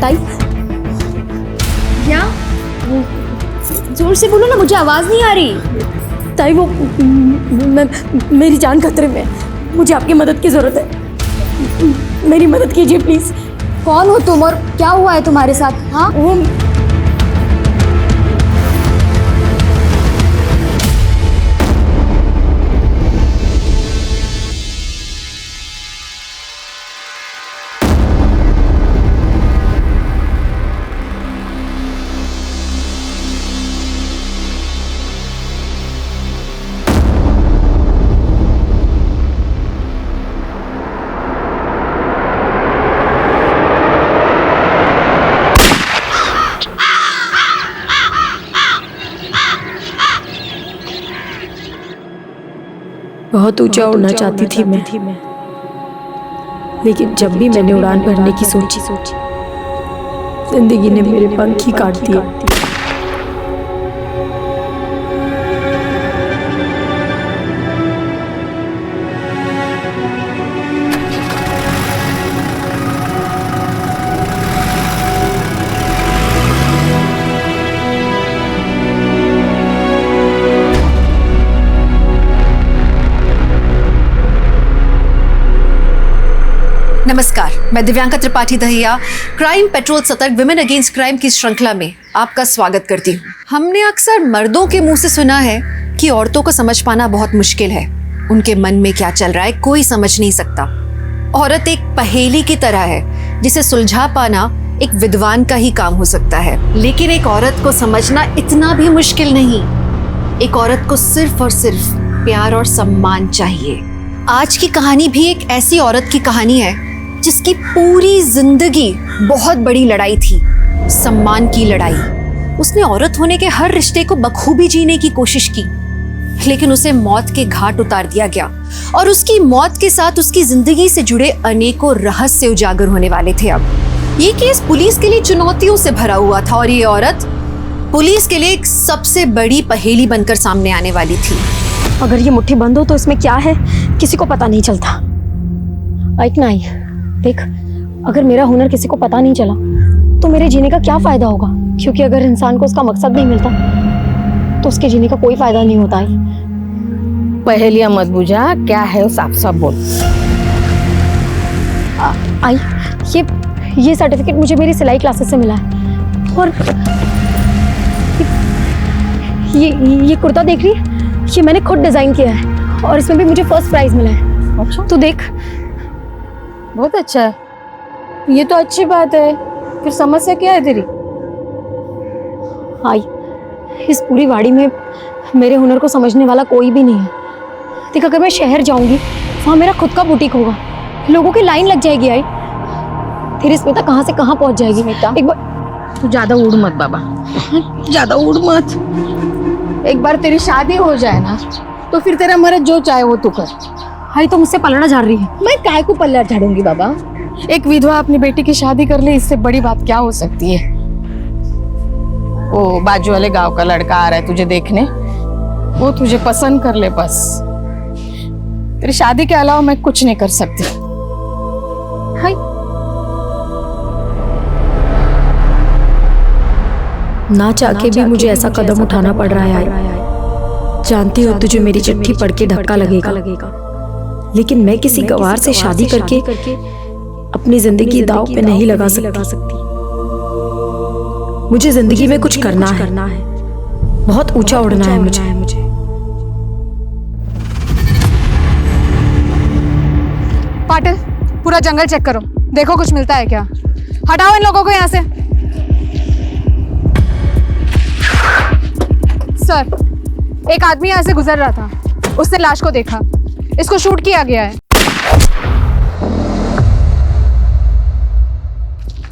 ताई क्या? जोर से बोलो ना, मुझे आवाज नहीं आ रही। ताई वो मेरी जान खतरे में है, मुझे आपकी मदद की जरूरत है, मेरी मदद कीजिए प्लीज। कौन हो तुम और क्या हुआ है तुम्हारे साथ? हाँ वो बहुत ऊंचा उड़ना चाहती थी मैं, लेकिन जब भी मैंने उड़ान भरने की सोची जिंदगी ने मेरे पंख ही काट दिए। नमस्कार, मैं दिव्यांका त्रिपाठी दहिया क्राइम पेट्रोल सतर्क विमेन अगेंस्ट क्राइम की श्रृंखला में आपका स्वागत करती हूँ। हमने अक्सर मर्दों के मुंह से सुना है कि औरतों को समझ पाना बहुत मुश्किल है, उनके मन में क्या चल रहा है कोई समझ नहीं सकता। औरत एक पहेली की तरह है जिसे सुलझा पाना एक विद्वान का ही काम हो सकता है, लेकिन एक औरत को समझना इतना भी मुश्किल नहीं। एक औरत को सिर्फ और सिर्फ प्यार और सम्मान चाहिए। आज की कहानी भी एक ऐसी औरत की कहानी है जिसकी पूरी जिंदगी बहुत बड़ी लड़ाई थी, सम्मान की लड़ाई। उसने औरत होने के हर रिश्ते को बखूबी जीने की कोशिश की, लेकिन उसे मौत के घाट उतार दिया गया और उसकी मौत के साथ उसकी जिंदगी से जुड़े अनेकों रहस्य उजागर होने वाले थे। अब ये केस पुलिस के लिए चुनौतियों से भरा हुआ था और ये औरत पुलिस के लिए एक सबसे बड़ी पहेली बनकर सामने आने वाली थी। अगर ये मुट्ठी बंद हो तो इसमें क्या है किसी को पता नहीं चलता। एक नहीं देख, अगर मेरा हुनर किसी को पता नहीं चला तो मेरे जीने का क्या फायदा होगा, क्योंकि अगर इंसान को उसका मकसद नहीं मिलता तो उसके जीने का कोई फायदा नहीं होता है। पहेलियां मत बुझा, क्या है साफ साफ बोल। आई ये सर्टिफिकेट मुझे मेरी सिलाई क्लासेस से मिला है और ये कुर्ता देख रही है, ये मैंने खुद डिजाइन किया है और इसमें भी मुझे फर्स्ट प्राइज मिला है। अच्छा, तो देख, बहुत अच्छा है, ये तो अच्छी बात है। फिर समस्या क्या है तेरी? आई इस पूरी वाड़ी में मेरे हुनर को समझने वाला कोई भी नहीं है। देख, अगर मैं शहर जाऊंगी वहाँ मेरा खुद का बुटीक होगा, लोगों की लाइन लग जाएगी। आई फिर स्मिता कहाँ से कहाँ पहुँच जाएगी। स्मिता, एक बार तू ज्यादा उड़ मत बाबा, ज्यादा उड़ मत। एक बार तेरी शादी हो जाए ना तो फिर तेरा मर्द जो चाहे वो तू कर। हाई तो मुझसे पलड़ा झाड़ रही है। मैं काय को पल्ला झाड़ूंगी बाबा। एक विधवा अपनी बेटी की शादी कर ले, इससे बड़ी बात क्या हो सकती है। वो बाजू वाले गांव का लड़का आ रहा है तुझे देखने, वो तुझे पसंद कर ले बस। तेरी शादी के अलावा मैं कुछ नहीं कर सकती। हाय ना चाहके भी मुझे ऐसा कदम उठाना पड़ रहा है। जानती हो तुझे मेरी चिट्ठी पढ़ के धक्का लगेगा, लेकिन मैं किसी गवार से शादी करके अपनी जिंदगी दांव पे नहीं लगा सकती। मुझे जिंदगी में कुछ करना है, बहुत ऊंचा उड़ना है मुझे। पाटिल, पूरा जंगल चेक करो, देखो कुछ मिलता है क्या। हटाओ इन लोगों को यहाँ से। सर, एक आदमी यहाँ से गुजर रहा था, उसने लाश को देखा, इसको शूट किया गया है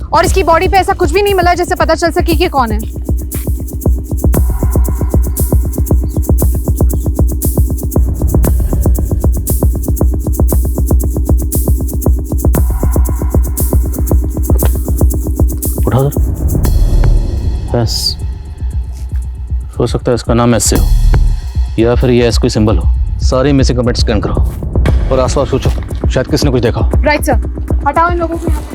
और इसकी बॉडी पे ऐसा कुछ भी नहीं मिला जिससे पता चल सके कि कौन है। उठा सर। एस, हो सकता है इसका नाम एस से हो या फिर ये एस कोई सिंबल हो। सारी मिसिंग कमेंट स्कैन करो और आसपास पूछो, शायद किसी ने कुछ देखा। राइट सर, हटाओ इन लोगों को यहाँ से।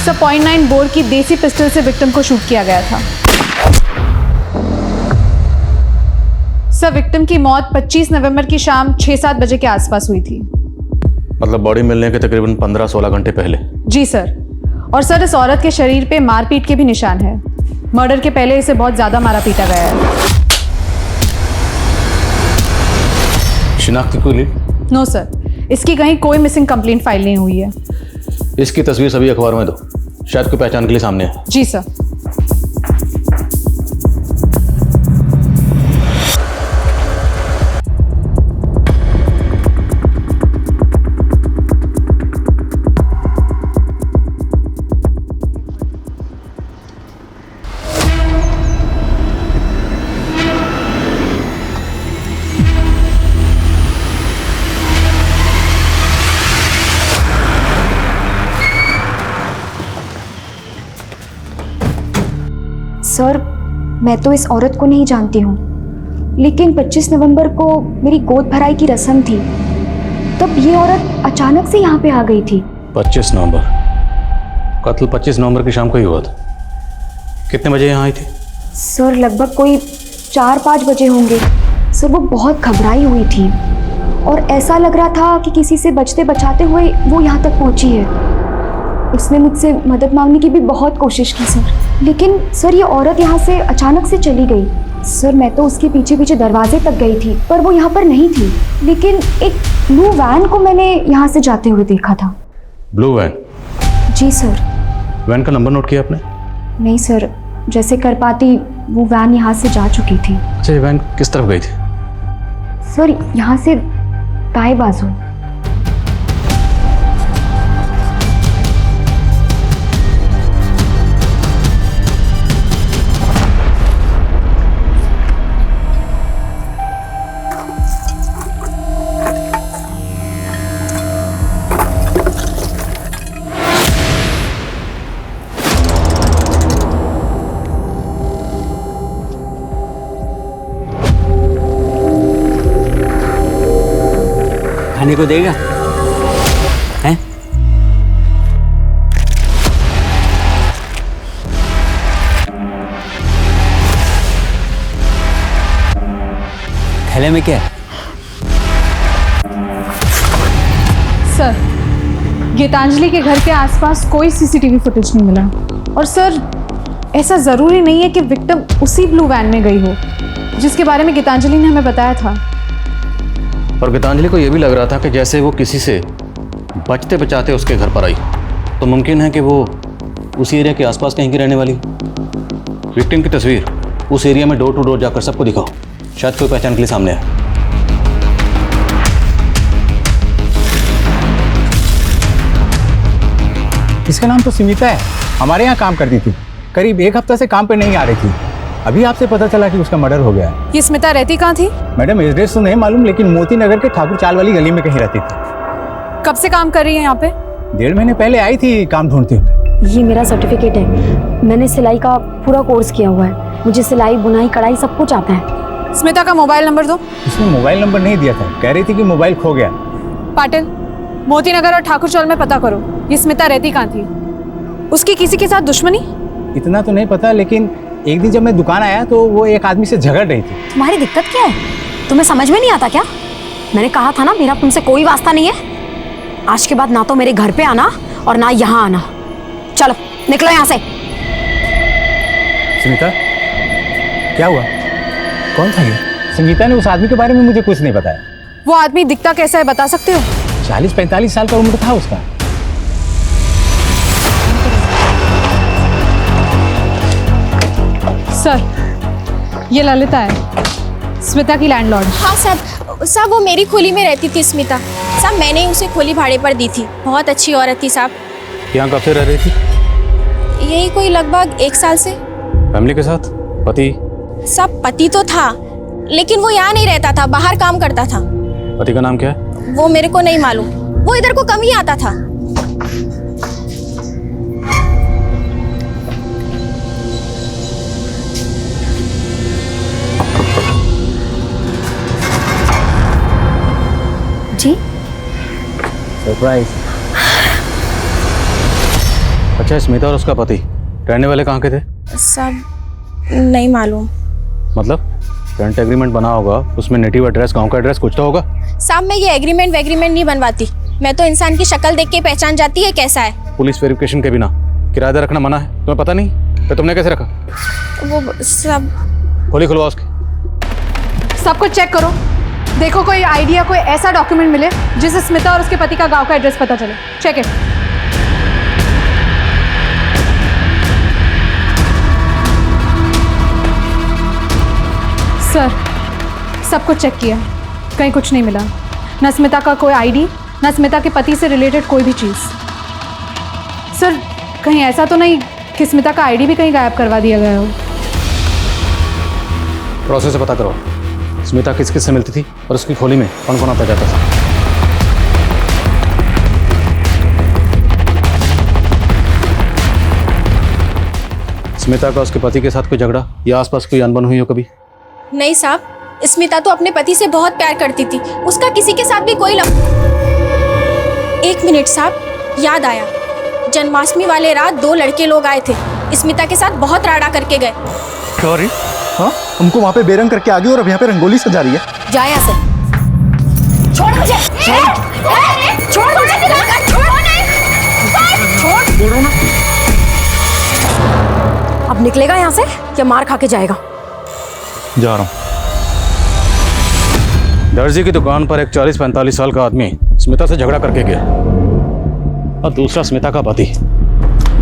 सर 0.9 बोर की देसी पिस्टल से विक्टिम को शूट किया गया था। सर विक्टिम की मौत 25 नवंबर की शाम 6-7 बजे के आसपास हुई थी। मतलब बॉडी मिलने के तकरीबन 15-16 घंटे पहले। जी सर। और सर इस औरत के शरीर पे मारपीट के भी निशान है। मर्डर के पहले इसे बहुत ज्यादा मारा पीटा गया है। शिनाख्त की कोई लीड? नो सर, इसकी कहीं कोई मिसिंग कंप्लेंट फाइल नहीं हुई है। इसकी तस्वीर सभी अखबार में दो, शायद कोई पहचान के लिए सामने है। जी सर। सर, मैं तो इस औरत को नहीं जानती हूँ, लेकिन 25 नवंबर को मेरी गोद भराई की रस्म थी, तब ये औरत अचानक से यहाँ पे आ गई थी। 25 नवंबर, कत्ल 25 नवंबर की शाम को ही हुआ था। कितने बजे यहाँ आई थी? सर लगभग कोई 4-5 बजे होंगे। सर वो बहुत घबराई हुई थी और ऐसा लग रहा था कि किसी से बचते बचाते हुए वो यहाँ तक पहुँची है। उसने मुझसे मदद मांगने की भी बहुत कोशिश की सर, लेकिन सर ये औरत यहाँ से अचानक से चली गई। सर मैं तो उसके पीछे पीछे दरवाजे तक गई थी, पर वो यहाँ पर नहीं थी, लेकिन एक ब्लू वैन को मैंने यहाँ से जाते हुए देखा था। Blue van? जी सर। वैन का नंबर नोट किया आपने? नहीं सर, जैसे कर पाती वो वैन यहाँ से जा चुकी थी। अच्छा, ये वैन किस तरफ गई थी? सर यहाँ से दाएं बाजू। खाने को देगा? हैं? थैले में क्या है? सर गीतांजलि के घर के आसपास कोई सीसीटीवी फुटेज नहीं मिला। और सर ऐसा ज़रूरी नहीं है कि विक्टिम उसी ब्लू वैन में गई हो जिसके बारे में गीतांजलि ने हमें बताया था। और गीतांजलि को यह भी लग रहा था कि जैसे वो किसी से बचते बचाते उसके घर पर आई, तो मुमकिन है कि वो उसी एरिया के आसपास कहीं की रहने वाली। विक्टिम की तस्वीर उस एरिया में डोर टू डोर जाकर सबको दिखाओ, शायद कोई पहचान के लिए सामने आए। इसका नाम तो स्मिता है, हमारे यहाँ काम करती थी। करीब 1 हफ्ता से काम पे नहीं आ रही थी। अभी आपसे पता चला कि उसका मर्डर हो गया है। ये स्मिता रहती कहाँ थी? मैडम एड्रेस तो नहीं मालूम, लेकिन मोती नगर के ठाकुर चाल वाली गली में कहीं रहती थी। कब से काम कर रही है यहाँ पे? 1.5 महीने पहले आई थी काम ढूंढते हुए। ये मेरा सर्टिफिकेट है, मैंने सिलाई का पूरा कोर्स किया हुआ है, मुझे सिलाई बुनाई कढ़ाई सब कुछ आता है। स्मिता का मोबाइल नंबर दो। उसने मोबाइल नंबर नहीं दिया था, कह रही थी कि मोबाइल खो गया। पाटिल, मोती नगर और ठाकुर चौल में पता करो ये स्मिता रहती कहाँ थी। उसकी किसी के साथ दुश्मनी? इतना तो नहीं पता, लेकिन एक दिन जब मैं दुकान आया तो वो एक आदमी से झगड़ रही थी। तुम्हारी दिक्कत क्या है? तुम्हें समझ में नहीं आता क्या? मैंने कहा था ना मेरा तुमसे कोई वास्ता नहीं है। आज के बाद ना तो मेरे घर पे आना और ना यहाँ आना। चलो निकलो यहाँ से। सुनीता, क्या हुआ? कौन था ये? संगीता ने उस आदमी के बारे में मुझे कुछ नहीं बताया। वो आदमी दिखता कैसा है बता सकते हो? 40-45 साल का उम्र था उसका। सर, ये ललिता है, स्मिता की लैंडलॉर्ड। हाँ साहब, वो मेरी खोली में रहती थी स्मिता। साहब मैंने उसे खोली भाड़े पर दी थी, बहुत अच्छी औरत थी साहब। यहाँ कब से रह रही थी? यही कोई लगभग 1 साल से। फैमिली के साथ? पति? साहब पति तो था, लेकिन वो यहाँ नहीं रहता था, बाहर काम करता था। पति का नाम क्या है? वो मेरे को नहीं मालूम, वो इधर को कम ही आता था। जी सरप्राइज। अच्छा, स्मिता और उसका पति रहने वाले कहाँ के थे? साहब नहीं मालूम। मतलब रेंट एग्रीमेंट बना होगा, उसमें नेटिव एड्रेस, गांव का एड्रेस कुछ तो होगा। साहब मैं ये एग्रीमेंट वेग्रीमेंट नहीं बनवाती, मैं तो इंसान की शक्ल देख के पहचान जाती है कैसा है। पुलिस वेरिफिकेशन के बिना किराएदार रखना मना है, तुम्हें पता नहीं? तो तुमने कैसे रखा? वो सब खोली खुलवा उसकी। सब कुछ चेक करो, देखो कोई आइडिया, कोई ऐसा डॉक्यूमेंट मिले जिससे स्मिता और उसके पति का गांव का एड्रेस पता चले। Check it. सर, सब कुछ चेक किया, कहीं कुछ नहीं मिला। न स्मिता का कोई आईडी, न स्मिता के पति से रिलेटेड कोई भी चीज़। सर, कहीं ऐसा तो नहीं कि स्मिता का आईडी भी कहीं गायब करवा दिया गया हो? प्रोसेस से पता करो स्मिता किस किस से मिलती थी और उसकी खोली में कौन कौन आता जाता था। स्मिता का उसके पति के साथ कोई झगड़ा या आसपास कोई अनबन हुई हो कभी? नहीं साहब, स्मिता तो अपने पति से बहुत प्यार करती थी, उसका किसी के साथ भी कोई एक मिनट साहब, याद आया, जन्माष्टमी वाले रात 2 लड़के लोग आए थे, स्मिता के साथ बहुत राड़ा करके गए। सॉरी, हाँ हमको वहाँ पे बेरंग करके आ गई और अब यहाँ पे रंगोली सजा रही है। जा यहाँ से। छोड़ मुझे। छोड़ मुझे। बोल रहा हूँ ना। अब निकलेगा यहाँ से या मार खा के जाएगा? जा रहा हूँ। दर्जी की दुकान पर एक 40-45 साल का आदमी स्मिता से झगड़ा करके गया और दूसरा स्मिता का पति,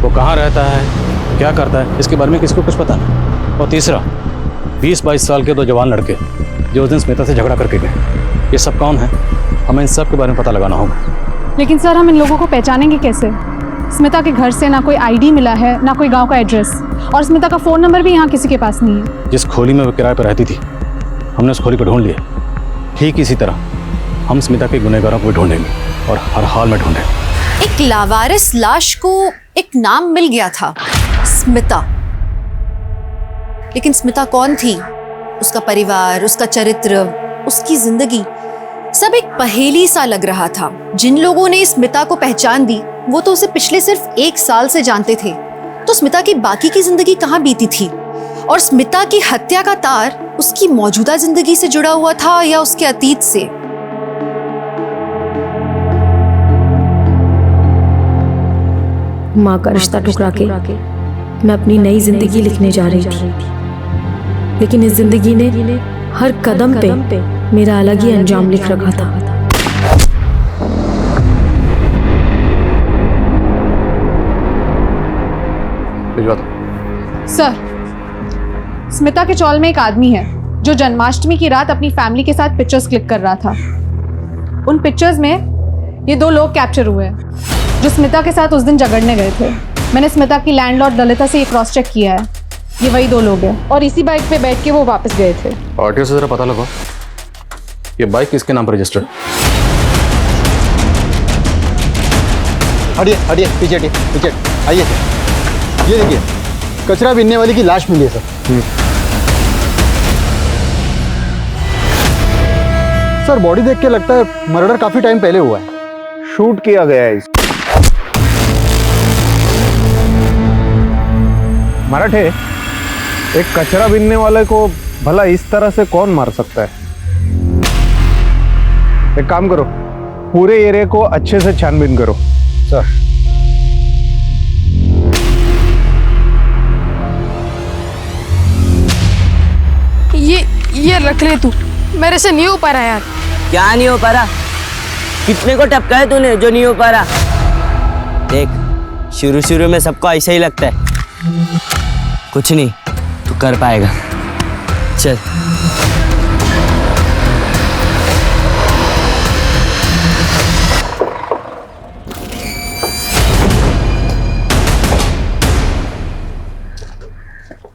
वो कहाँ रहता है, क्या करता है, इसके बारे में किसी को कुछ पता नहीं। और तीसरा 20-22 साल के 2 जवान लड़के जो उस दिन स्मिता से झगड़ा करके गए, ये सब कौन है? हमें इन सब के बारे में पता लगाना होगा। लेकिन सर, हम इन लोगों को पहचानेंगे कैसे? स्मिता के घर से ना कोई आईडी मिला है, ना कोई गांव का एड्रेस, और स्मिता का फ़ोन नंबर भी यहाँ किसी के पास नहीं है। जिस खोली में वो किराए पर रहती थी, हमने उस खोली को ढूंढ लिया। ठीक इसी तरह हम स्मिता के गुनहगारों को भी ढूंढेंगे और हर हाल में ढूंढेंगे। एक लावारिस लाश को एक नाम मिल गया था, स्मिता। लेकिन स्मिता कौन थी? उसका परिवार, उसका चरित्र, उसकी जिंदगी, सब एक पहेली सा लग रहा था। जिन लोगों ने स्मिता को पहचान दी, वो तो उसे पिछले सिर्फ 1 साल से जानते थे। तो स्मिता की बाकी की जिंदगी कहाँ बीती थी? और स्मिता की हत्या का तार उसकी मौजूदा जिंदगी से जुड़ा हुआ था या उसके अतीत से? माँ का रिश्ता ठुकरा के मैं अपनी नई जिंदगी लिखने जा रही थी, लेकिन इस जिंदगी ने हर कदम पे मेरा अलग ही अंजाम लिख रखा था। भिजवा दो। सर, स्मिता के चौल में एक आदमी है जो जन्माष्टमी की रात अपनी फैमिली के साथ पिक्चर्स क्लिक कर रहा था। उन पिक्चर्स में ये 2 लोग कैप्चर हुए हैं जो स्मिता के साथ उस दिन झगड़ने गए थे। मैंने स्मिता की लैंडलॉर्ड ललिता से ये क्रॉस चेक किया है, ये वही 2 लोग हैं और इसी बाइक पे बैठ के वो वापस गए थे। आरटीओ से जरा पता लगाओ ये बाइक किसके नाम पर रजिस्टर्ड? हटिए हटिए, पीछे हटिए, पीछे आइए सर। ये देखिए, कचरा बीनने वाली की लाश मिली है सर। सर बॉडी देख के लगता है मर्डर काफी टाइम पहले हुआ है, शूट किया गया है। मराठे, एक कचरा बीनने वाले को भला इस तरह से कौन मार सकता है? एक काम करो, पूरे एरिया को अच्छे से छानबीन करो। सर रख ले तू, मेरे से नहीं हो पा रहा यार। क्या नहीं हो पा रहा? कितने को टपका है तूने जो नहीं हो पा रहा? देख, शुरू शुरू में सबको ऐसा ही लगता है, कुछ नहीं, तू कर पाएगा। चल।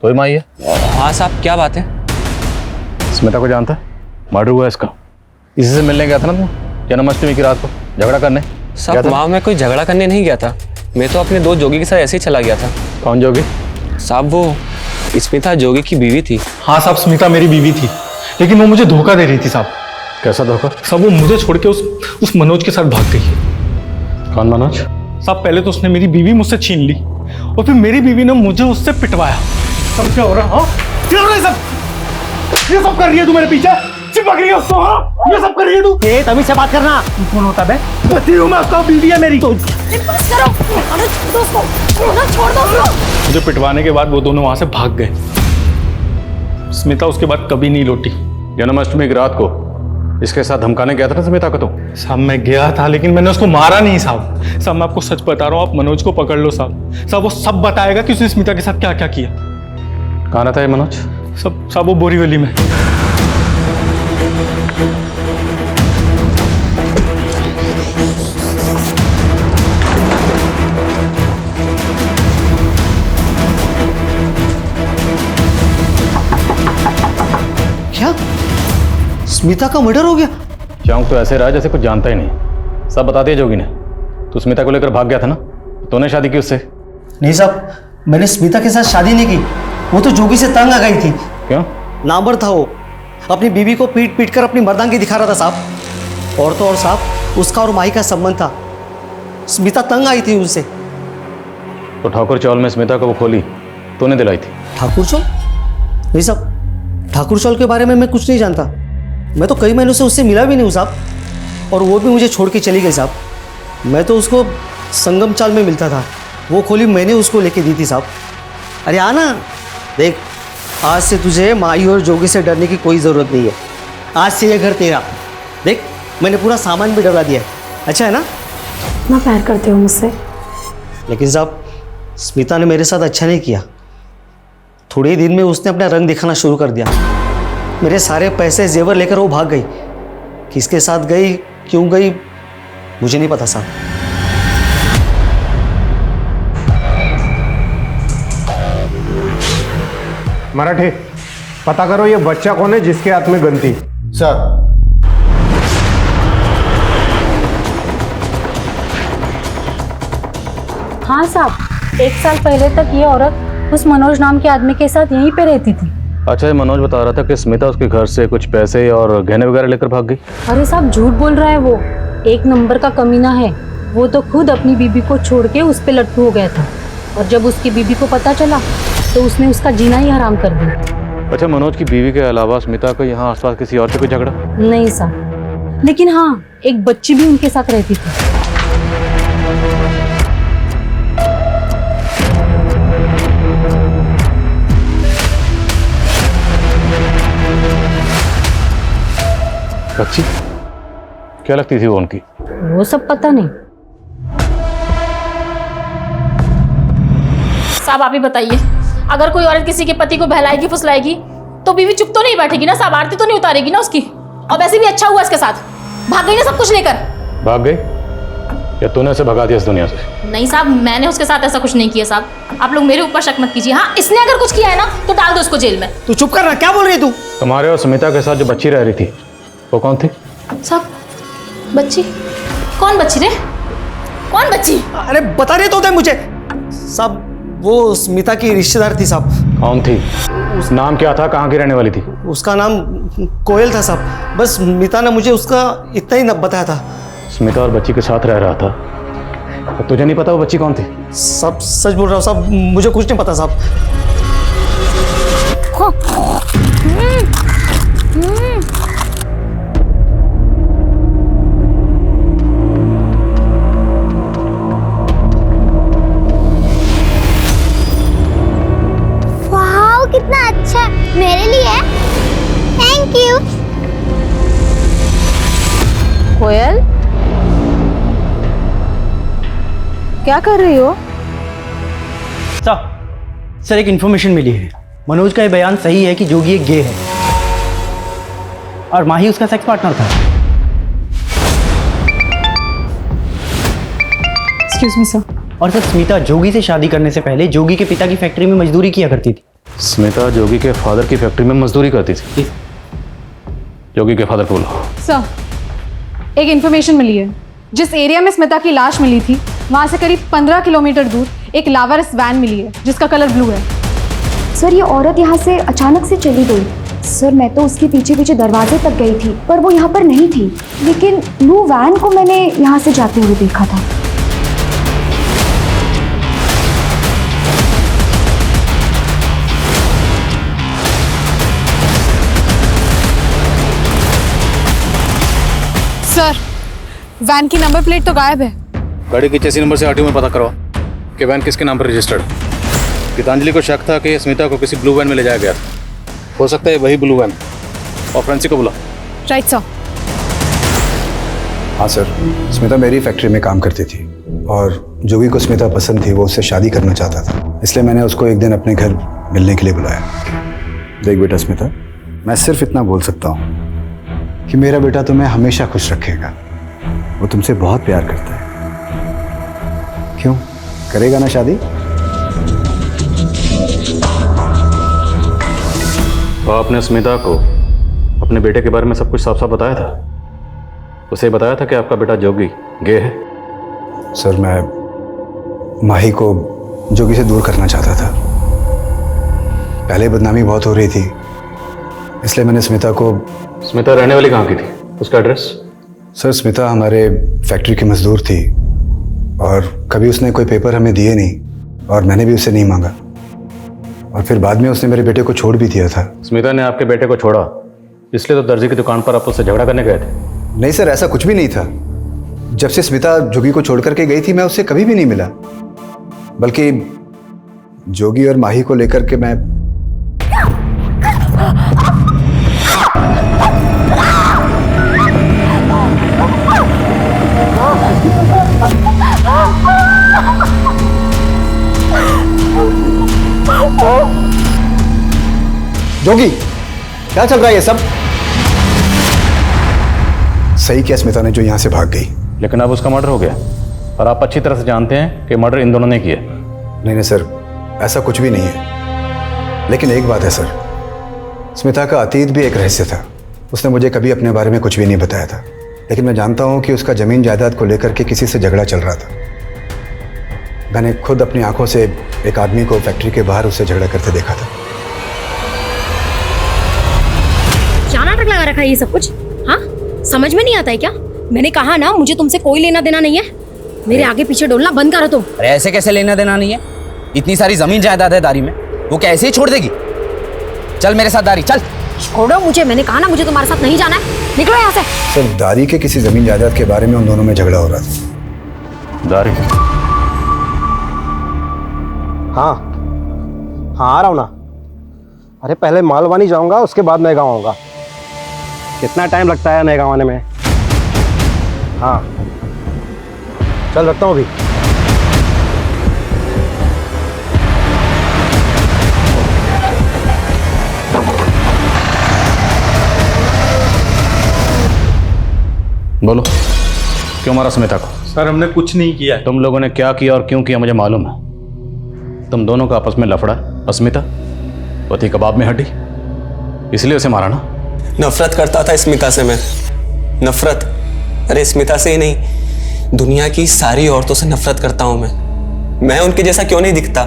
तो ही माई है? हाँ साहब, क्या बात है? स्मिता को जानता है? मर्डर हुआ इसका। इसी से मिलने गया था ना तुम जन्माष्टमी की रात को झगड़ा करने? साहब वहाँ मैं कोई झगड़ा करने नहीं गया था, मैं तो अपने दो जोगी के साथ ऐसे ही चला गया था। कौन जोगी? साहब वो स्मिता जोगी की बीवी थी। हाँ साहब, स्मिता मेरी बीवी थी, लेकिन वो मुझे धोखा दे रही थी साहब। कैसा धोखा? साहब वो मुझे छोड़ के उस मनोज के साथ भाग गई। कौन मनोज? साहब पहले तो उसने मेरी बीवी मुझसे छीन ली और फिर मेरी बीवी ने मुझे उससे पिटवाया। सब क्या हो रहा है? हाँ क्या हो रहा है सब? ये सब कर रही है तू मेरे पीछे, चिपक रही है उसको। हाँ ये सब कर रही है तू। ये तभी से बात करना। तू कौन होता है? पति हूँ मैं उसका, बीवी है मेरी। बस करो, छोड़ दो उसको, छोड़ दो उसको। मुझे पिटवाने के बाद वो दोनों वहां से भाग गए। स्मिता उसके बाद कभी नहीं लौटी। जन्माष्टमी की रात को इसके साथ धमकाने गया था ना स्मिता को? तो साहब मैं गया था, लेकिन मैंने उसको मारा नहीं साहब। साहब मैं आपको सच बता रहा हूँ, आप मनोज को पकड़ लो साहब। साहब वो सब बताएगा कि उसने स्मिता के साथ क्या क्या किया। कहाँ रहता है मनोज? साहब वो बोरीवली में। क्या स्मिता का मर्डर हो गया? चौंक तो ऐसे रहा जैसे कुछ जानता ही नहीं। सब बता दिया जोगी ने। तू स्मिता को लेकर भाग गया था ना? तूने शादी की उससे? नहीं साहब, मैंने स्मिता के साथ शादी नहीं की, वो तो जोगी से तंग आ गई थी। क्यों? नामर्द था वो, अपनी बीवी को पीट पीट कर अपनी मर्दांगी दिखा रहा था साहब। और तो और साहब, उसका और माही का संबंध था, स्मिता तंग आई थी उनसे। तो ठाकुर चौल में स्मिता को वो खोली तूने दिलाई थी? ठाकुर चौल? नहीं साहब, ठाकुर चौल के बारे में मैं कुछ नहीं जानता। मैं तो कई महीनों से उससे मिला भी नहीं हूँ साहब, और वो भी मुझे छोड़ के चली गई साहब। मैं तो उसको संगम चाल में मिलता था, वो खोली मैंने उसको लेके दी थी साहब। अरे आना, देख आज से तुझे माई और जोगी से डरने की कोई ज़रूरत नहीं है। आज से ये घर तेरा। देख मैंने पूरा सामान भी डलवा दिया है, अच्छा है ना? इतना प्यार करते हो मुझसे? लेकिन साहब स्मिता ने मेरे साथ अच्छा नहीं किया। थोड़े ही दिन में उसने अपना रंग दिखाना शुरू कर दिया। मेरे सारे पैसे जेवर लेकर वो भाग गई। किसके साथ गई, क्यों गई, मुझे नहीं पता साहब। मराठे, पता करो ये बच्चा कौन है जिसके हाथ में गन थी। सर हाँ साहब, 1 साल पहले तक ये औरत उस मनोज नाम के आदमी के साथ यहीं पे रहती थी। अच्छा, ये मनोज बता रहा था कि स्मिता उसके घर से कुछ पैसे और गहने वगैरह लेकर भाग गई। अरे साहब झूठ बोल रहा है, वो 1 नंबर का कमीना है। वो तो खुद अपनी बीबी को छोड़ के उस पे लट्टू हो गया था, और जब उसकी बीबी को पता चला तो उसने उसका जीना ही हराम कर दिया। अच्छा, मनोज की बीवी के अलावा स्मिता को यहाँ आसपास किसी और से कोई झगड़ा? नहीं साहब, लेकिन हाँ एक बच्ची भी उनके साथ रहती थी। बच्ची? क्या लगती थी वो उनकी? वो सब पता नहीं। साहब आप ही बताइए, अगर कोई औरत किसी के पति को बहलाएगी फुसलाएगी तो बीवी चुप तो नहीं बैठेगी ना साहब? आरती तो नहीं उतारेगी ना उसकी? और वैसे भी अच्छा हुआ इसके साथ, भाग गई ना सब कुछ लेकर। भाग गई या तूने उसे भगा दिया इस दुनिया से? नहीं साहब, मैंने उसके साथ ऐसा कुछ नहीं किया साहब, आप लोग मेरे ऊपर शक मत कीजिए। हाँ इसने अगर कुछ किया है ना तो डाल दो उसको जेल में। तू चुप कर रहा, क्या बोल रही है तू? तुम्हारे और स्मिता के साथ जो बच्ची रह रही थी वो कौन थी? साहब बच्ची? कौन बच्ची रे? कौन बच्ची? अरे बता रहे तो दे मुझे साहब। वो स्मिता की रिश्तेदार थी साहब। कौन थी? नाम क्या था? कहाँ की रहने वाली थी? उसका नाम कोयल था साहब। बस स्मिता ने मुझे उसका इतना ही बताया था। स्मिता और बच्ची के साथ रह रहा था, तो तुझे नहीं पता वो बच्ची कौन थी? सब सच बोल रहा हूँ साहब, मुझे कुछ नहीं पता साहब। वाह कितना अच्छा, मेरे लिए है। Thank thank you. कोयल, क्या कर रही हो? सर एक इन्फॉर्मेशन मिली है। मनोज का ये बयान सही है कि जोगी एक गे है और माही उसका सेक्स पार्टनर था। Excuse me sir. और सर स्मिता जोगी से शादी करने से पहले जोगी के पिता की फैक्ट्री में मजदूरी किया करती थी। स्मिता जोगी के फादर की फैक्ट्री में मजदूरी करती थी। जोगी के फादर को बोलो। सर, एक इन्फॉर्मेशन मिली है। जिस एरिया में स्मिता की लाश मिली थी वहां से करीब 15 किलोमीटर दूर एक लावारिस वैन मिली है जिसका कलर ब्लू है। सर ये औरत यहाँ से अचानक से चली गई। सर मैं तो उसके पीछे पीछे दरवाजे तक गई थी पर वो यहाँ पर नहीं थी, लेकिन ब्लू वैन को मैंने यहाँ से जाते हुए देखा था। सर, वैन की नंबर प्लेट तो गायब है। गाड़ी की चेसी नंबर से आरटीओ में पता करो कि वैन किसके नाम पर रजिस्टर्ड है। गीतांजलि को शक था कि स्मिता को किसी ब्लू वैन में ले जाया गया। हो सकता है वही ब्लू वैन। और फ्रेंसिक को बुला। Right sir. हाँ सर, स्मिता मेरी फैक्ट्री में काम करती थी और जोगी को स्मिता पसंद थी, वो उससे शादी करना चाहता था, इसलिए मैंने उसको एक दिन अपने घर मिलने के लिए बुलाया। देख बेटा स्मिता, मैं सिर्फ इतना बोल सकता हूँ कि मेरा बेटा तुम्हें हमेशा खुश रखेगा। वो तुमसे बहुत प्यार करता है। क्यों, करेगा ना शादी? तो आपने स्मिता को अपने बेटे के बारे में सब कुछ साफ साफ बताया था? उसे बताया था कि आपका बेटा जोगी गे है? सर मैं माही को जोगी से दूर करना चाहता था। पहले बदनामी बहुत हो रही थी, इसलिए मैंने स्मिता को। स्मिता रहने वाली कहाँ की थी? उसका एड्रेस? सर स्मिता हमारे फैक्ट्री की मजदूर थी और कभी उसने कोई पेपर हमें दिए नहीं और मैंने भी उससे नहीं मांगा, और फिर बाद में उसने मेरे बेटे को छोड़ भी दिया था। स्मिता ने आपके बेटे को छोड़ा इसलिए तो दर्जी की दुकान पर आप उससे झगड़ा करने गए थे? नहीं सर, ऐसा कुछ भी नहीं था। जब से स्मिता जोगी को छोड़ करके गई थी मैं उससे कभी भी नहीं मिला, बल्कि जोगी और माही को लेकर के मैं। जोगी, क्या चल रहा है ये सब? सही किया स्मिता ने जो यहां से भाग गई। लेकिन अब उसका मर्डर हो गया और आप अच्छी तरह से जानते हैं कि मर्डर इन दोनों ने किया। नहीं सर, ऐसा कुछ भी नहीं है। लेकिन एक बात है सर, स्मिता का अतीत भी एक रहस्य था। उसने मुझे कभी अपने बारे में कुछ भी नहीं बताया था, लेकिन मैं जानता हूं कि उसका जमीन जायदाद को लेकर के किसी से झगड़ा चल रहा था। मैंने खुद अपनी आंखों से एक आदमी को फैक्ट्री के बाहर उससे झगड़ा करते देखा था। क्या नाटक लगा रखा है ये सब कुछ? हाँ, समझ में नहीं आता है क्या? मैंने कहा ना मुझे तुमसे कोई लेना देना नहीं है। मेरे आगे पीछे डोलना बंद करो तुम। अरे ऐसे कैसे लेना देना नहीं है? इतनी सारी जमीन जायदाद है दारी में, वो क्या ऐसे ही छोड़ देगी? चल मेरे साथ दारी, चल। छोड़ो मुझे, मैंने कहा ना मुझे तुम्हारे साथ नहीं जाना है। निकलो यहाँ से। सर दारी के किसी जमीन जायदाद के बारे में उन दोनों में झगड़ा हो रहा था। दारी? हाँ आ रहा हूँ ना। अरे पहले मालवानी जाऊंगा, उसके बाद नए गाँव आऊँगा। कितना टाइम लगता है नए गाँव आने में? हाँ चल रखता हूँ अभी। बोलो, क्यों मारा स्मिता को? सर हमने कुछ नहीं किया। तुम लोगों ने क्या किया और क्यों किया मुझे मालूम है। तुम दोनों का आपस में लफड़ा है। स्मिता वो थी कबाब में हड्डी, इसलिए उसे मारा ना? नफरत करता था स्मिता से मैं। नफरत? अरे स्मिता से ही नहीं, दुनिया की सारी औरतों से नफरत करता हूं मैं उनके जैसा क्यों नहीं दिखता?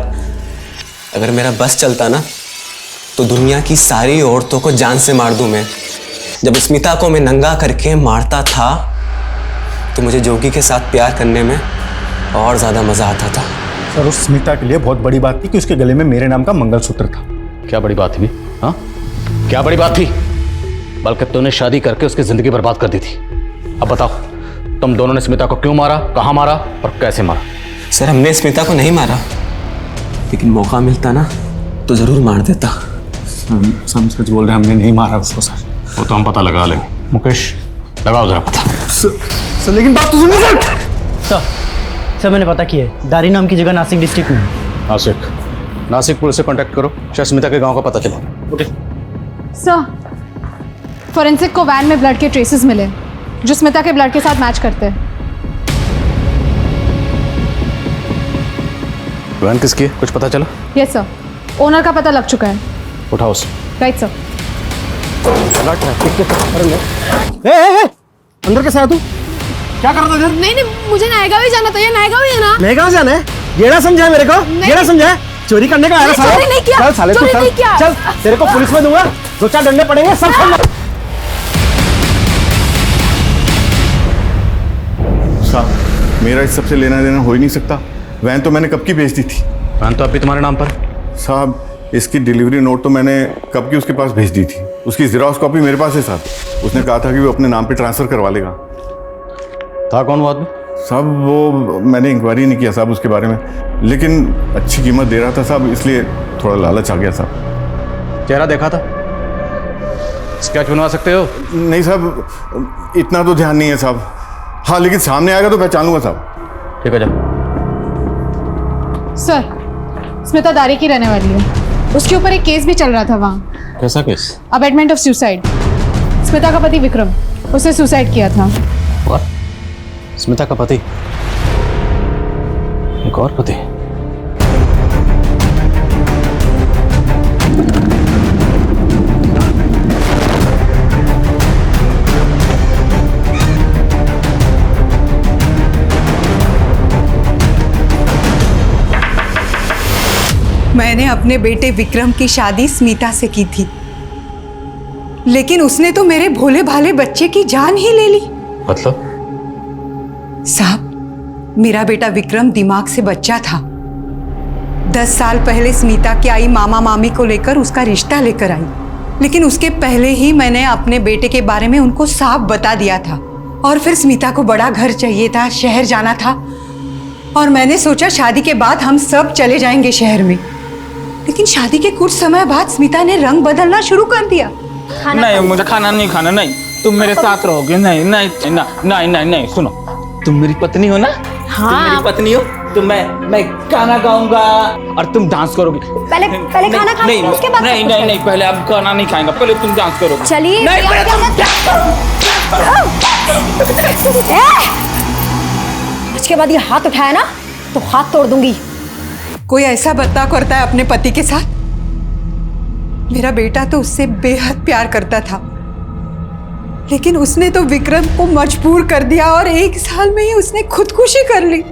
अगर मेरा बस चलता ना तो दुनिया की सारी औरतों को जान से मार दूं मैं। जब स्मिता को मैं नंगा करके मारता था तो मुझे जोगी के साथ प्यार करने में और ज्यादा मजा आता था। सर उस स्मिता के लिए बहुत बड़ी बात थी कि उसके गले में मेरे नाम का मंगलसूत्र था। क्या बड़ी बात थी? हाँ क्या बड़ी बात थी? बल्कि तूने शादी करके उसकी जिंदगी बर्बाद कर दी थी। अब बताओ, तुम दोनों ने स्मिता को क्यों मारा, कहाँ मारा और कैसे मारा? सर हमने स्मिता को नहीं मारा, लेकिन मौका मिलता ना तो जरूर मार देता। हम सच बोल रहे हैं, हमने नहीं मारा उसको सर। वो तो हम पता लगा लेंगे। मुकेश लगाओ जरा पता। सर लेकिन बात तो सुनिए सर मैंने पता किया है, दारी नाम की जगह नासिक डिस्ट्रिक्ट में है। नासिक पुलिस से कांटेक्ट करो, शायद स्मिता के गांव का पता चला। ओके सर, फोरेंसिक को वैन में ब्लड के ट्रेसेस मिले जो स्मिता के ब्लड के साथ मैच करते हैं। वैन किसकी है, कुछ पता चला? यस सर, ओनर का पता लग चुका है। उठाओ उसे। Right sir. अंदर कैसे आया तू? क्या कर रहा था इधर? नहीं मुझे नायगांव ही जाना था। ये नायगांव ही है ना? नायगांव जाना है? येड़ा समझा है मेरे को? येड़ा समझा है? चोरी करने का आया साला? चोरी नहीं किया। चल साले तू चल चल, तेरे को पुलिस में दूंगा, 2-4 डंडे पड़ेंगे सब खत्म। साहब मेरा इस सबसे लेना देना हो ही नहीं सकता। वैन तो मैंने कब की भेज दी थी। वैन तो अभी तुम्हारे नाम पर। साहब इसकी डिलीवरी नोट तो मैंने कब की उसके पास भेज दी थी। उसकी जेरॉक्स कॉपी मेरे पास है साहब। उसने कहा था कि वो अपने नाम पे ट्रांसफर करवा लेगा। था कौन वो आदमी? साहब वो मैंने इंक्वायरी नहीं किया साहब उसके बारे में, लेकिन अच्छी कीमत दे रहा था साहब, इसलिए थोड़ा लालच आ गया साहब। चेहरा देखा था? स्केच बनवा सकते हो? नहीं साहब इतना तो ध्यान नहीं है साहब। हाँ लेकिन सामने आएगा तो पहचान लूंगा साहब। ठीक है जा। सर, स्मिता दारी की रहने वाली है। उसके ऊपर एक केस भी चल रहा था वहाँ। कैसा case? Abetment of suicide. Smita का पति विक्रम, उसने सुसाइड किया था। स्मिता का पति? एक और पति? मैंने अपने बेटे विक्रम की शादी स्मिता से की थी, लेकिन उसने तो मेरे भोले भाले बच्चे की जान ही ले ली। मतलब? साहब मेरा बेटा विक्रम दिमाग से बच्चा था। 10 साल पहले स्मिता की आई मामा मामी को लेकर उसका रिश्ता लेकर आई, लेकिन उसके पहले ही मैंने अपने बेटे के बारे में उनको साफ बता दिया था। और फिर स्मिता को बड़ा घर चाहिए था, शहर जाना था, और मैंने सोचा शादी के बाद हम सब चले जाएंगे शहर में। लेकिन शादी के कुछ समय बाद स्मिता ने रंग बदलना शुरू कर दिया। नहीं मुझे खाना नहीं खाना, नहीं तुम मेरे साथ रहोगे। नहीं नहीं नहीं नहीं नहीं सुनो, तुम मेरी पत्नी हो ना? हाँ। तुम मेरी पत्नी हो तो मैं गाना गाऊंगा और तुम डांस करोगे। पहले खाना खा नहीं उसके बाद नहीं नहीं नहीं, पहले आप गाना नहीं खाएंगे, पहले तुम डांस करोगे। चलिए नहीं पहले उसके बाद ये हाथ उठाया ना तो हाथ तोड़ दूंगी। कोई ऐसा बर्ताव करता है अपने पति के साथ? मेरा बेटा तो उससे बेहद प्यार करता था, लेकिन उसने तो विक्रम को मजबूर कर दिया और 1 साल में ही उसने खुदकुशी कर ली।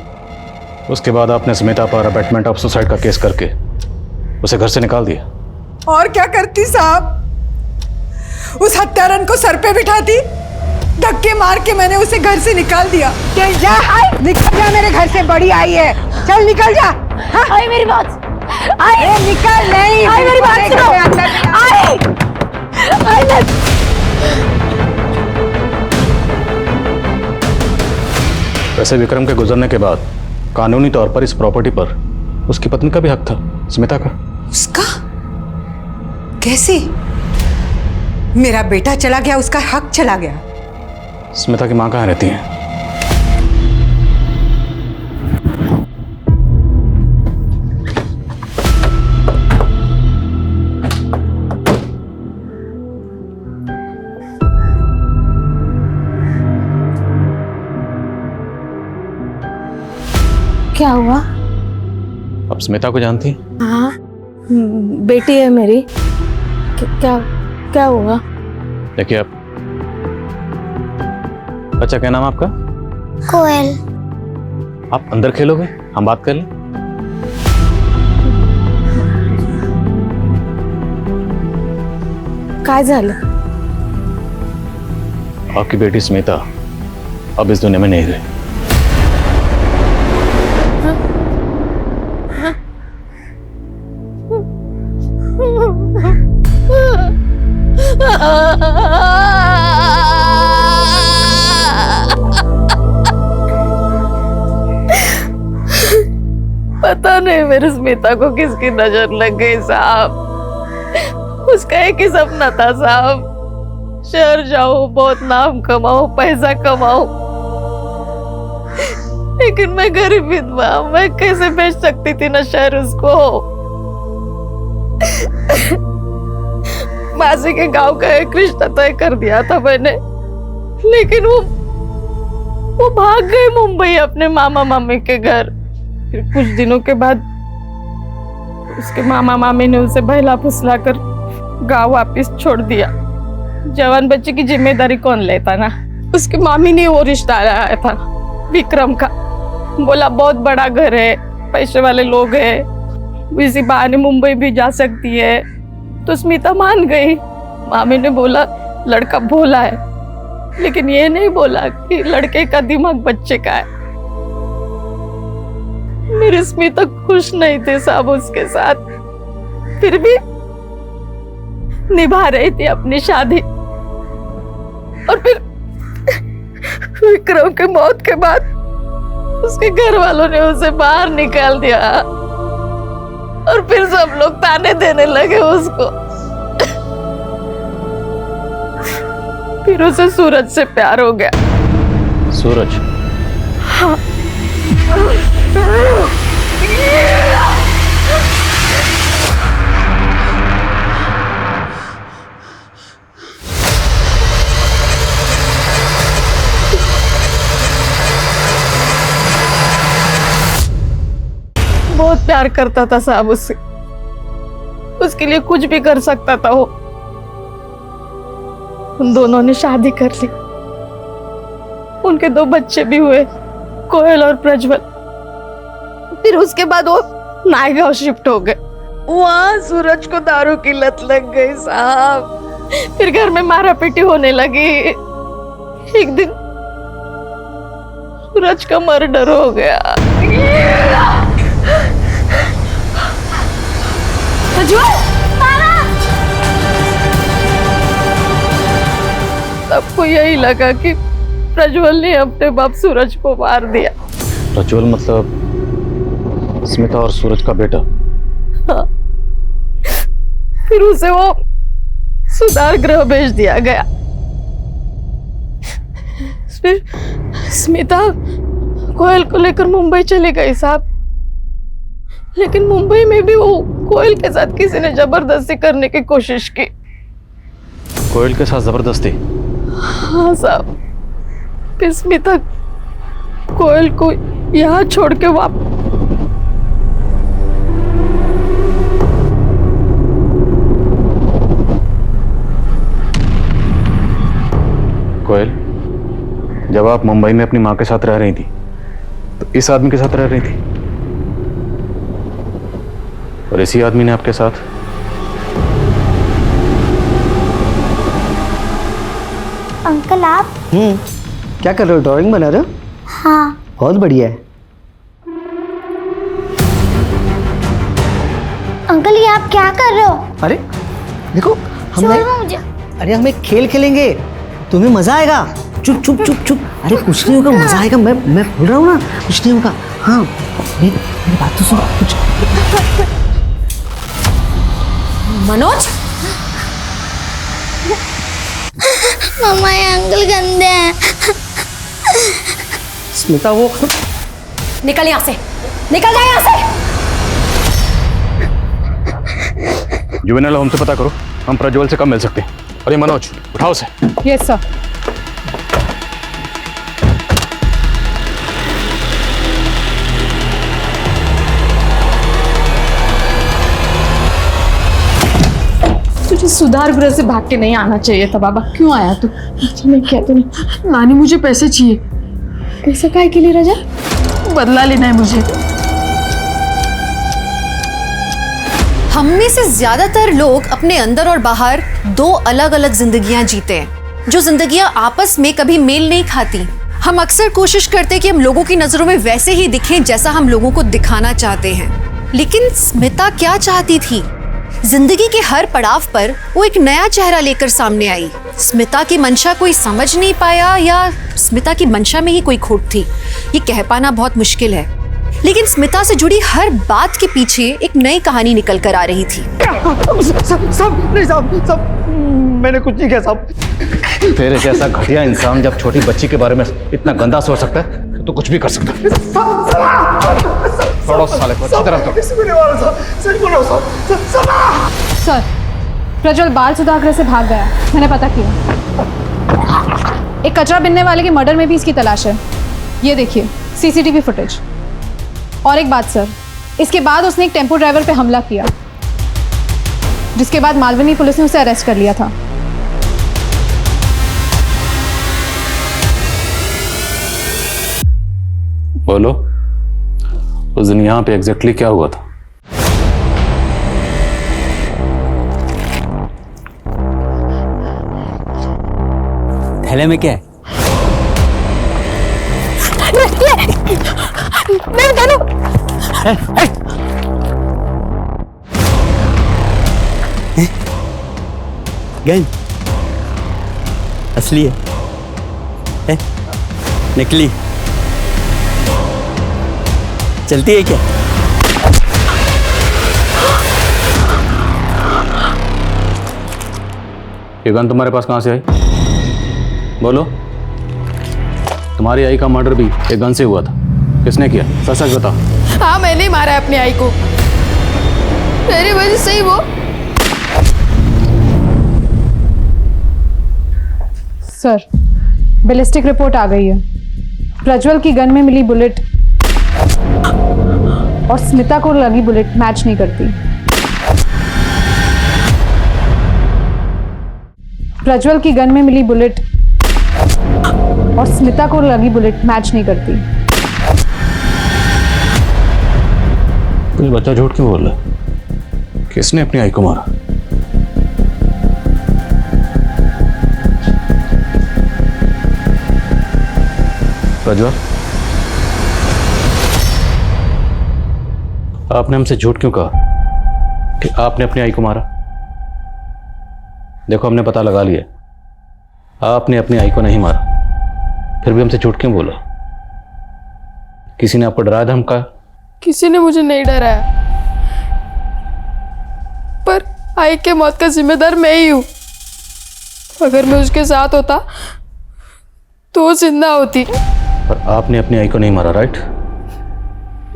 उसके बाद आपने स्मिता पर अबेटमेंट ऑफ सुसाइड का केस करके उसे घर से निकाल दिया। और क्या करती साहब? उस हत्यारन को सर पे बिठाती, धक्के मार के मैंने उसे घर से निकाल दिया। चल जा, निकल जा मेरे घर से, बड़ी आई है, चल निकल जा। हाँ? आई मेरी बात, आई निकल। नहीं आई मेरी बात सुनो, आई वैसे विक्रम के गुजरने के बाद कानूनी तौर पर इस प्रॉपर्टी पर उसकी पत्नी का भी हक था, स्मिता का। उसका? कैसे? मेरा बेटा चला गया, उसका हक चला गया। स्मिता की मां कहाँ रहती है? क्या हुआ? अब स्मिता को जानती है? हाँ बेटी है मेरी। क्या क्या हुआ? देखिए आप, बच्चा क्या नाम आपका? कोयल। आप अंदर खेलोगे, हम बात कर लें? काय झालं? आपकी बेटी स्मिता अब इस दुनिया में नहीं रही। पता नहीं मेरे स्मिता को किसकी नजर लग गई साहब। उसका एक ही सपना था साहब, शहर जाओ, बहुत नाम कमाओ, पैसा कमाओ, लेकिन मैं गरीब विधवा, मैं कैसे बेच सकती थी ना शहर उसको। मासी के गांव का एक रिश्ता तय कर दिया था मैंने, लेकिन वो भाग गए मुंबई अपने मामा मामी के घर। फिर कुछ दिनों के बाद उसके मामा मामी ने उसे बहला फुसला कर गांव वापस छोड़ दिया। जवान बच्चे की जिम्मेदारी कौन लेता ना। उसकी मामी ने वो रिश्ता लाया था विक्रम का, बोला बहुत बड़ा घर है, पैसे वाले लोग हैं, इसी बहाने मुंबई भी जा सकती है। तो स्मिता मान गई। मामी ने बोला लड़का भोला है, लेकिन ये नहीं बोला कि लड़के का दिमाग बच्चे का है। मेरी स्मिता खुश नहीं थी साहब उसके साथ, फिर भी निभा रही थी अपनी शादी। और फिर विक्रम के मौत के बाद उसके घर वालों ने उसे बाहर निकाल दिया और फिर सब लोग ताने देने लगे उसको। फिर उसे सूरज से प्यार हो गया। सूरज? हाँ। बहुत प्यार करता था साहब उससे, उसके लिए कुछ भी कर सकता था वो। उन दोनों ने शादी कर ली, उनके 2 बच्चे भी हुए, कोयल और प्रज्वल। फिर उसके बाद वो नायगांव शिफ्ट हो गए। वहां सूरज को दारू की लत लग गई साहब, फिर घर में मारा पीटी होने लगी। एक दिन सूरज का मर्डर हो गया। सबको यही लगा कि प्रज्वल ने अपने बाप सूरज को मार दिया। प्रज्वल मतलब स्मिता और सूरज का बेटा? हाँ। फिर उसे वो सुधार गृह भेज दिया गया। फिर स्मिता कोयल को लेकर मुंबई चली गई साहब, लेकिन मुंबई में भी वो कोयल के साथ किसी ने जबरदस्ती करने की कोशिश की। कोयल के साथ जबरदस्ती? हाँ साहब। फिर स्मिता कोयल को यहाँ छोड़ के कोयल, जब आप मुंबई में अपनी माँ के साथ रह रही थी तो इस आदमी के साथ रह रही थी, और इसी आदमी ने आपके साथ? अंकल आप? क्या कर रहे हो? ड्राइंग बना रहे हो? हाँ। बहुत बढ़िया है। अंकल ये आप क्या कर रहे हो? अरे देखो छोड़ो मुझे। अरे हम एक खेल खेलेंगे, तुम्हें मजा आएगा। चुप चुप चुप चुप। अरे कुछ नहीं होगा, मजा आएगा। मैं बोल रहा हूँ ना, कुछ नहीं होगा। हाँ मेरी बात तो सुनो। कुछ मनोज? मम्मा ये अंकल गंदे हैं। स्मिता वो निकल यहाँ से, निकल जा यहाँ से। जुवेनाइल होम से पता करो हम प्रज्वल से कब मिल सकते हैं। और ये मनोज, उठाओ से। Yes sir. तुझे सुधार गृह से भाग के नहीं आना चाहिए था बाबा। क्यों आया तू? मैं क्या तूने? नानी मुझे पैसे चाहिए। पैसा काहे के लिए राजा? बदला लेना है मुझे। हम में से ज्यादातर लोग अपने अंदर और बाहर 2 अलग अलग जिंदगियां जीते हैं, जो जिंदगियां आपस में कभी मेल नहीं खाती। हम अक्सर कोशिश करते हैं कि हम लोगों की नजरों में वैसे ही दिखें जैसा हम लोगों को दिखाना चाहते हैं। लेकिन स्मिता क्या चाहती थी? जिंदगी के हर पड़ाव पर वो एक नया चेहरा लेकर सामने आई। स्मिता की मंशा कोई समझ नहीं पाया, या स्मिता की मंशा में ही कोई खोट थी, ये कह पाना बहुत मुश्किल है। लेकिन स्मिता से जुड़ी हर बात के पीछे एक नई कहानी निकल कर आ रही थी। सब मैंने कुछ नहीं किया साहब। तेरे जैसा घटिया इंसान जब छोटी बच्ची के बारे में इतना गंदा सोच सकता है तो कुछ भी कर सकता है। छोड़ो साले को, अच्छी तरह करो। सर, प्रज्वल बाल सुधागृह से भाग गया, मैंने पता किया। एक कचरा बिनने वाले के मर्डर में भी इसकी तलाश है। ये देखिए सीसीटीवी फुटेज। और एक बात सर, इसके बाद उसने एक टेम्पो ड्राइवर पे हमला किया, जिसके बाद मालवनी पुलिस ने उसे अरेस्ट कर लिया था। बोलो, उस दिन यहाँ पे एग्जैक्टली क्या हुआ था? थैले में क्या है? गन असली है? नकली चलती है क्या? ये गन तुम्हारे पास कहां से आई? बोलो। तुम्हारी आई का मर्डर भी एक गन से हुआ था, किसने किया? सच सच बताओ। हाँ, मैंने ही मारा है अपनी आई को, मेरी वजह से ही वो। सर, बैलिस्टिक रिपोर्ट आ गई है। प्रज्वल की गन में मिली बुलेट और स्मिता को लगी बुलेट मैच नहीं करती। प्रज्वल की गन में मिली बुलेट और स्मिता को लगी बुलेट मैच नहीं करती। ये बच्चा झूठ क्यों बोल रहा है? किसने अपनी आई को मारा? प्रज्वल, आपने हमसे झूठ क्यों कहा कि आपने अपनी आई को मारा? देखो, हमने पता लगा लिया, आपने अपनी आई को नहीं मारा, फिर भी हमसे झूठ क्यों बोला? किसी ने आपको डराया, धमकाया? किसी ने मुझे नहीं डराया, पर आई के मौत का जिम्मेदार मैं ही हूं। अगर मैं उसके साथ होता तो वो जिंदा होती। पर आपने अपनी आई को नहीं मारा, राइट?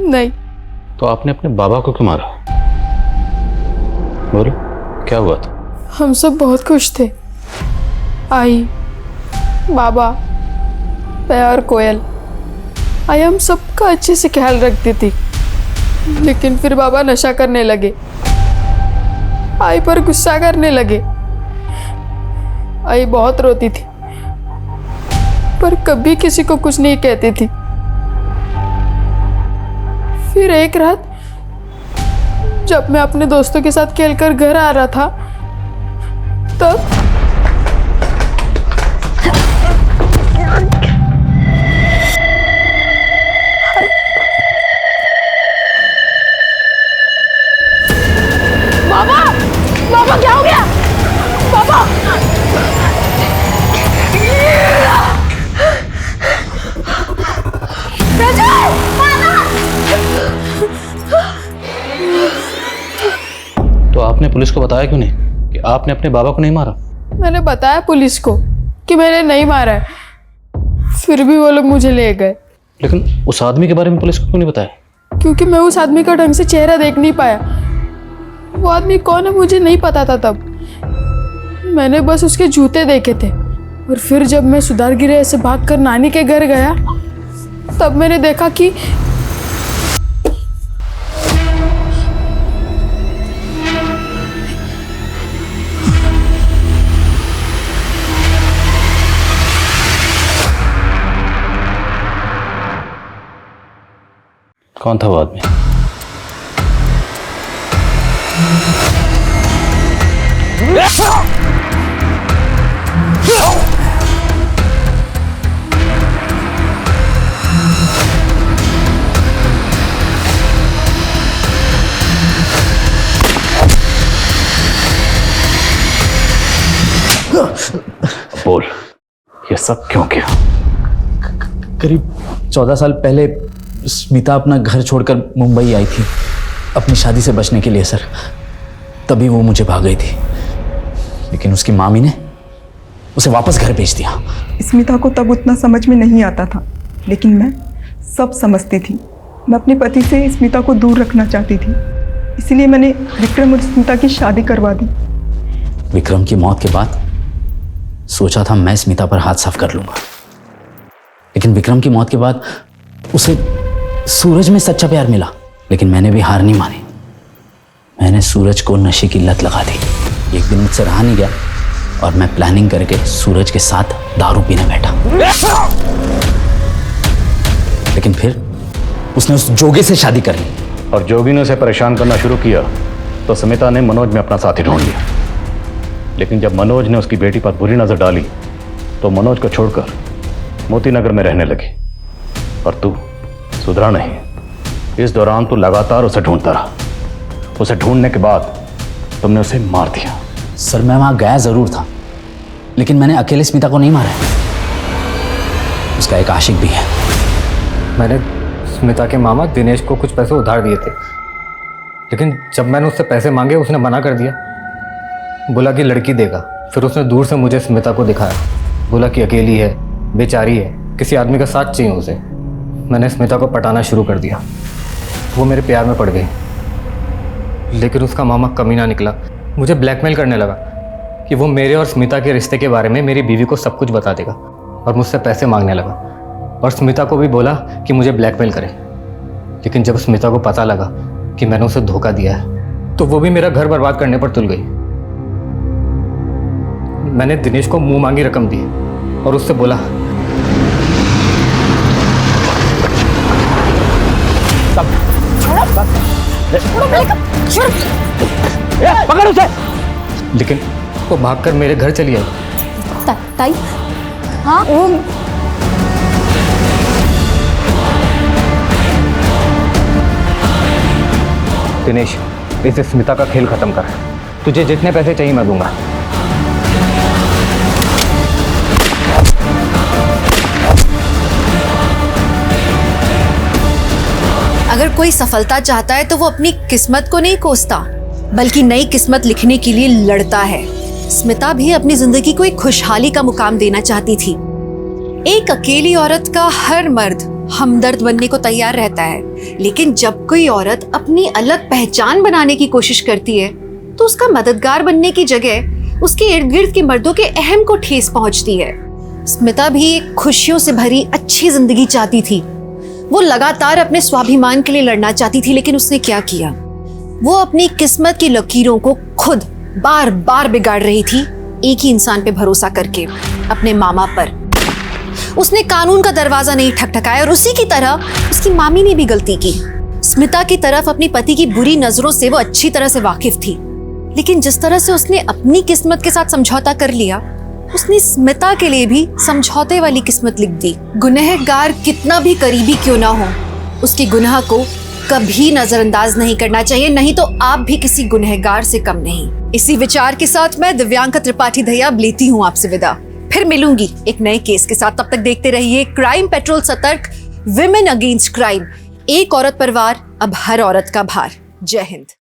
नहीं। तो आपने अपने बाबा को क्यों मारा? बोलो, क्या हुआ था? हम सब बहुत खुश थे, आई, बाबा, मैं और कोयल। आई हम सबका अच्छे से ख्याल रखती थी, लेकिन फिर बाबा नशा करने लगे, आई पर गुस्सा करने लगे। आई बहुत रोती थी, पर कभी किसी को कुछ नहीं कहती थी। फिर एक रात जब मैं अपने दोस्तों के साथ खेलकर घर आ रहा था, तब बाबा, बाबा क्या हो गया? बाबा, तो आपने पुलिस को बताया क्यों नहीं कि आपने अपने बाबा को नहीं मारा? मैंने बताया पुलिस को कि मैंने नहीं मारा है, फिर भी वो लोग मुझे ले गए। लेकिन उस आदमी के बारे में पुलिस को क्यों नहीं बताया? क्योंकि मैं उस आदमी का ढंग से चेहरा देख नहीं पाया। वो आदमी कौन है मुझे नहीं पता था तब। मैंने बस उसके जूते देखे थे, और फिर जब मैं सुधार गृह से भागकर नानी के घर गया, तब मैंने देखा कि कौन था वो आदमी? बोल, ये सब क्यों किया? करीब 14 साल पहले स्मिता अपना घर छोड़कर मुंबई आई थी अपनी शादी से बचने के लिए सर। तभी वो मुझे भाग गई थी। लेकिन उसकी मामी ने उसे वापस घर भेज दिया। स्मिता को तब उतना समझ में नहीं आता था, लेकिन मैं सब समझती थी। मैं अपने पति से स्मिता को दूर रखना चाहती थी, इसलिए मैंने विक्रम और स्मिता की शादी करवा दी। विक्रम की मौत के बाद सोचा था मैं स्मिता पर हाथ साफ कर लूंगा, लेकिन विक्रम की मौत के बाद उसे सूरज में सच्चा प्यार मिला। लेकिन मैंने भी हार नहीं मानी। मैंने सूरज को नशे की लत लगा दी। एक दिन मुझसे रहा नहीं गया और मैं प्लानिंग करके सूरज के साथ दारू पीने बैठा। लेकिन फिर उसने उस जोगी से शादी कर ली। और जोगी ने उसे परेशान करना शुरू किया तो स्मिता ने मनोज में अपना साथी ढूंढ लिया। लेकिन जब मनोज ने उसकी बेटी पर बुरी नजर डाली तो मनोज को छोड़कर मोती नगर में रहने लगी। और तू सुधरा नहीं। इस दौरान तू लगातार उसे ढूंढता रहा। उसे ढूंढने के बाद तुमने उसे मार दिया। सर मैं वहां गया जरूर था, लेकिन मैंने अकेले स्मिता को नहीं मारा। उसका एक आशिक भी है। मैंने स्मिता के मामा दिनेश को कुछ पैसे उधार दिए थे, लेकिन जब मैंने उससे पैसे मांगे उसने मना कर दिया। बोला कि लड़की देगा। फिर उसने दूर से मुझे स्मिता को दिखाया। बोला कि अकेली है, बेचारी है, किसी आदमी का साथ चाहिए उसे। मैंने स्मिता को पटाना शुरू कर दिया। वो मेरे प्यार में पड़ गई, लेकिन उसका मामा कमीना निकला। मुझे ब्लैकमेल करने लगा कि वो मेरे और स्मिता के रिश्ते के बारे में मेरी बीवी को सब कुछ बता देगा, और मुझसे पैसे मांगने लगा। और स्मिता को भी बोला कि मुझे ब्लैकमेल करे। लेकिन जब स्मिता को पता लगा कि मैंने उसे धोखा दिया है तो वो भी मेरा घर बर्बाद करने पर तुल गई। मैंने दिनेश को मुंह मांगी रकम दी और उससे बोला पकड़ उसे। लेकिन वो भागकर मेरे घर चली आई। ताई हाँ दिनेश, इसे स्मिता का खेल खत्म कर। तुझे जितने पैसे चाहिए मैं दूंगा। अगर कोई सफलता चाहता है तो वो अपनी किस्मत को नहीं कोसता, बल्कि नई किस्मत लिखने के लिए लड़ता है। स्मिता भी अपनी जिंदगी को एक खुशहाली का मुकाम देना चाहती थी। एक अकेली औरत का हर मर्द हमदर्द बनने को तैयार रहता है, लेकिन जब कोई औरत अपनी अलग पहचान बनाने की कोशिश करती है तो उसका मददगार बनने की जगह उसके इर्द गिर्द के मर्दों के अहम को ठेस पहुंचती है। स्मिता भी एक खुशियों से भरी अच्छी जिंदगी चाहती थी। वो लगातार अपने स्वाभिमान के लिए लड़ना चाहती थी, लेकिन उसने क्या किया? वो अपनी किस्मत की लकीरों को खुद बार बार बिगाड़ रही थी, एक ही इंसान पे भरोसा करके, अपने मामा पर। उसने कानून का दरवाजा नहीं ठकठकाया और उसी की तरह उसकी मामी ने भी गलती की। स्मिता की तरफ अपने पति की बुरी नजरों से वो अच्छी तरह से वाकिफ थी, लेकिन जिस तरह से उसने अपनी किस्मत के साथ समझौता कर लिया, उसने स्मिता के लिए भी समझौते वाली किस्मत लिख दी। गुनहगार कितना भी करीबी क्यों ना हो, उसके गुनाह को कभी नजरअंदाज नहीं करना चाहिए, नहीं तो आप भी किसी गुनहगार से कम नहीं। इसी विचार के साथ मैं दिव्यांका त्रिपाठी दहिया लेती हूँ आपसे विदा। फिर मिलूंगी एक नए केस के साथ। तब तक देखते रहिए क्राइम पेट्रोल सतर्क, विमेन अगेंस्ट क्राइम। एक औरत पर वार, अब हर औरत का भार। जय हिंद।